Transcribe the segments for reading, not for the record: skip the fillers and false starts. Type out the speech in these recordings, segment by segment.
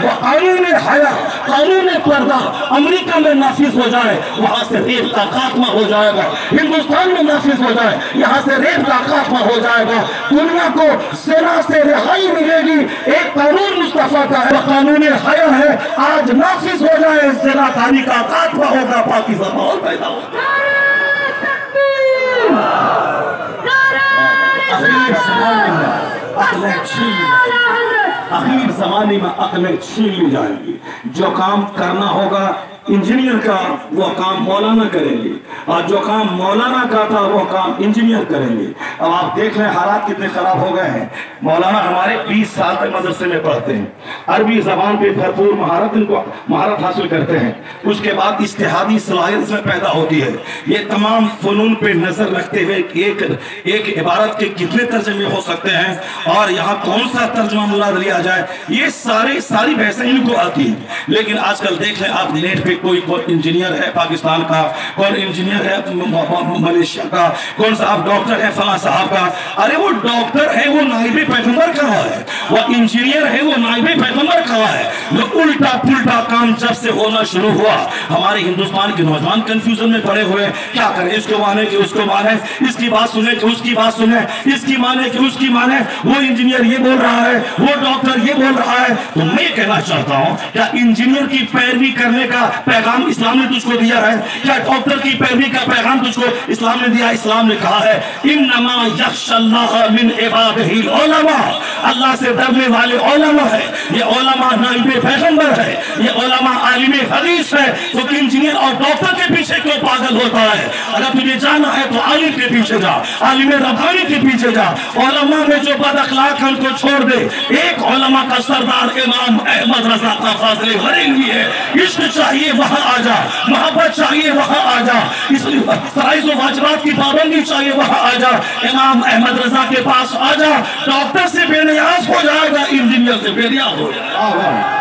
وہ قانون حیا، قانون پردہ امریکہ میں نافذ ہو جائے، وہاں سے ریپ کا خاتمہ ہو جائے گا۔ ہندوستان میں نافذ ہو جائے، یہاں سے ریپ کا خاتمہ ہو جائے گا۔ دنیا کو زنا سے رہائی ملے گی۔ ایک قانون مصطفیٰ کا ہے، وہ قانون حیا ہے، آج نافذ ہو جائے، زنا کاری کا خاتمہ ہوگا، پاکیزہ ماحول پیدا ہوگا۔ اخیر زمانے میں عقلیں چھین لی جائیں گی۔ جو کام کرنا ہوگا انجینئر کا، وہ کام مولانا کریں گے، اور جو کام مولانا کا تھا وہ کام انجینئر کریں گے۔ اب آپ دیکھ لیں حالات کتنے خراب ہو گئے ہیں۔ مولانا ہمارے 20 سال تک مدرسے میں پڑھتے ہیں، عربی زبان پہ بھرپور مہارت حاصل کرتے ہیں، اس کے بعد اجتہادی صلاحیت اس میں پیدا ہوتی ہے۔ یہ تمام فنون پہ نظر رکھتے ہوئے ایک عبارت کے کتنے ترجمے ہو سکتے ہیں اور یہاں کون سا ترجمہ مراد لیا جائے، یہ ساری بحثیں ان کو آتی ہیں۔ لیکن آج کل دیکھ لیں آپ نیٹ پہ کوئی انجینئر ہے پاکستان کا، کون انجینئر ہے ملیشیا کا، کون سا آپ ڈاکٹر ہے فلاں صاحب کا۔ ارے وہ ڈاکٹر ہے وہ نائب پیغمبر کہاں ہے، وہ انجینئر ہے وہ نائب پیغمبر کہاں ہے۔ وہ الٹا پلٹا کام جب سے ہونا شروع ہوا، ہمارے ہندوستان کے نوجوان کنفیوژن میں پڑے ہوئے، کیا کریں، اس کو مانے کہ اس کو مانے، اس کی بات سنیں کہ اس کی بات سنیں، اس کی مانے کہ اس کی مانے۔ وہ انجینئر یہ بول رہا ہے، وہ ڈاکٹر یہ بول رہا ہے۔ تو میں یہ کہنا چاہتا ہوں، کیا انجینئر کی پیروی کرنے کا پیغام اسلام نے تجھ کو دیا ہے؟ کیا ڈاکٹر کی پیروی کا پیغام تجھ کو اسلام نے دیا؟ اسلام نے کہا ہے انما یخشی اللہ من عبادہ العلماء، اللہ سے ڈرنے والے علماء ہے۔ یہ علماء نائب پیغمبر ہے، یہ علماء عالم حدیث ہے۔ تو انجینئر اور ڈاکٹر کے پیچھے کیوں پاگل ہوتا ہے؟ اگر تجھے جانا ہے تو عالم کے پیچھے جا، عالم ربانی کے پیچھے جا۔ علماء میں جو بد اخلاق ہیں ان کو چھوڑ دے۔ ایک علماء کا سردار امام احمد رضا کا فاضل بریلوی ہے، عشق چاہیے وہاں آ جا، محبت چاہیے وہاں آ جا، فرائض و واجبات کی پابندی چاہیے وہاں آ جا، امام احمد رضا کے پاس آ جا۔ ڈاکٹر سے بے نیاز ہو جائے گا، انجینئر سے بے نیاز ہو جائے گا۔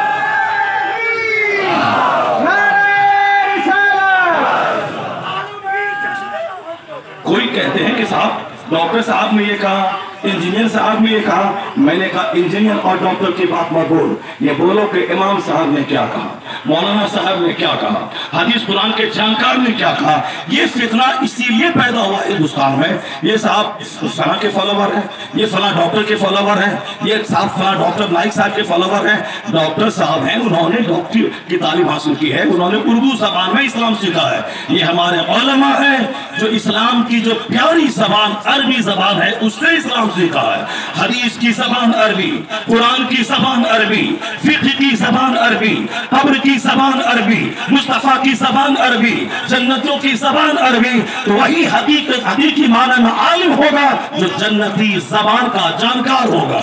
کوئی کہتے ہیں کہ صاحب ڈاکٹر صاحب نے یہ کہا، انجینئر صاحب نے یہ کہا، میں نے کہا انجینئر اور ڈاکٹر کی بات مت بول، یہ بولو کہ امام صاحب نے کیا کہا، مولانا صاحب نے کیا کہا، حدیث قرآن کے جانکار نے کیا کہا۔ یہ فتنہ اسی لیے پیدا ہوا ہندوستان میں، یہ صاحب فلاں کے فالوور ہیں، یہ فلاں ڈاکٹر کے فالوور ہیں، یہ صاحب فلاں ڈاکٹر نائک صاحب کے فالوور ہیں۔ ڈاکٹر صاحب ہیں، انہوں نے ڈاکٹری کی تعلیم حاصل کی ہے، انہوں نے اردو زبان میں اسلام سیکھا ہے۔ یہ ہمارے علماء ہیں جو اسلام کی جو پیاری زبان عربی زبان ہے اس سے اسلام سیکھا ہے۔ حدیث کی زبان عربی، قرآن کی زبان عربی، فقہ کی زبان عربی، قبر کی زبان عربی، مصطفیٰ کی زبان عربی، جنتوں کی زبان عربی۔ تو وہی حقیقی معنی میں عالم ہوگا جو جنتی زبان کا جانکار ہوگا۔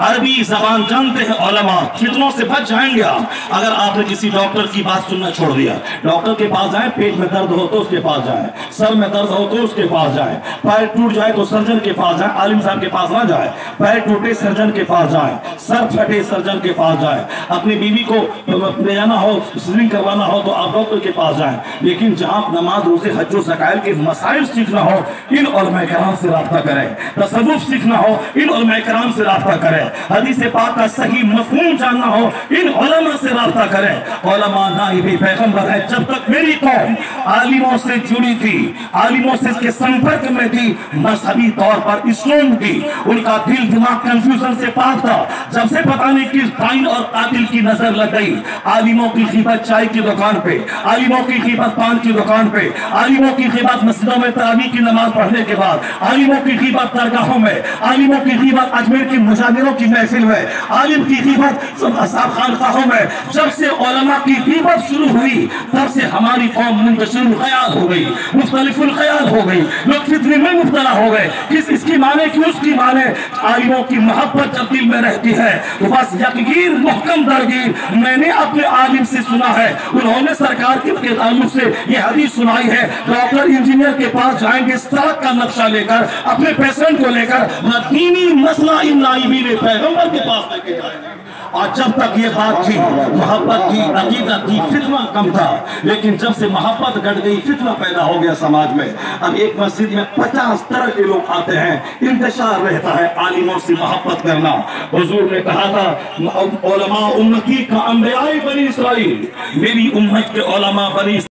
عربی زبان جانتے ہیں علماء، فتنوں سے بچ جائیں گے آپ۔ اگر آپ نے کسی ڈاکٹر کی بات سننا چھوڑ دیا، ڈاکٹر کے پاس جائیں، پیٹ میں درد ہو تو اس کے پاس جائیں، سر میں درد ہو تو اس کے پاس جائیں، پیر ٹوٹ جائے تو سرجن کے پاس جائیں، عالم صاحب کے پاس نہ جائیں، پیر ٹوٹے سرجن کے پاس جائیں، سر پھٹے سرجن کے پاس جائیں، اپنی بیوی کو لے جانا ہو، سیزرنگ کروانا ہو تو آپ ڈاکٹر کے پاس جائیں۔ لیکن جہاں نماز روزے حج و زکات کے مسائل سیکھنا ہو، ان علماء کرام سے رابطہ کریں۔ تصوف سیکھنا ہو، ان علماء کرام سے رابطہ کریں۔ حدیث پاک کا صحیح مفہوم جاننا ہو، ان علماء سے رابطہ کریں۔ علماء نائب پیغمبر ہے۔ جب تک میری قوم عالموں سے جڑی تھی، عالموں سے کے سمپرک میں تھی، مذہبی طور پر اسٹرانگ تھی، ان کا دل دماغ کنفیوژن سے پاک تھا۔ جب سے پتہ نہیں کس ڈائن اور قاتل کی نظر لگ گئی، عالموں کی غیبت چائے کی دکان پہ، عالموں کی غیبت پان کی دکان پہ، عالموں کی غیبت مسجدوں میں تراویح کی نماز پڑھنے کے بعد، عالموں کی غیبت درگاہوں میں، عالموں کی غیبت اجمیر کی مجاہدوں کی محفل میں، عالم کی غیبت اصحاب خانقاہوں میں۔ جب سے علماء کی غیبت شروع ہوئی، تب سے ہماری قوم منتشر الخیال ہو گئی، مختلف الخیال ہو گئی، لوگ فتنے میں مبتلا ہو گئے۔ اس کی مانے کہ اس کی مانے، عالموں کی محبت جب دل میں رہتی ہے تو بس یقین محکم درگیر۔ میں نے اپنے عالم سے سنا ہے، انہوں نے سرکار کے تعلق سے یہ حدیث سنائی ہے، ڈاکٹر انجینئر کے پاس جائیں گے سڑک کا نقشہ لے کر، اپنے پیشنٹ کو لے کر، دینی مسئلہ ان نائبین پیغمبر کے پاس لے کے جائیں گے۔ اور جب تک یہ بات تھی محبت کی، عقیدت کی، فتنہ کم تھا، لیکن جب سے محبت گھٹ گئی فتنہ پیدا ہو گیا سماج میں۔ اب ایک مسجد میں 50 طرح کے لوگ آتے ہیں، انتشار رہتا ہے عالموں سے محبت کرنا۔ حضور نے کہا تھا علماء امتی کا انبیاء بنی اسرائیل، میری امت کے علماء بنی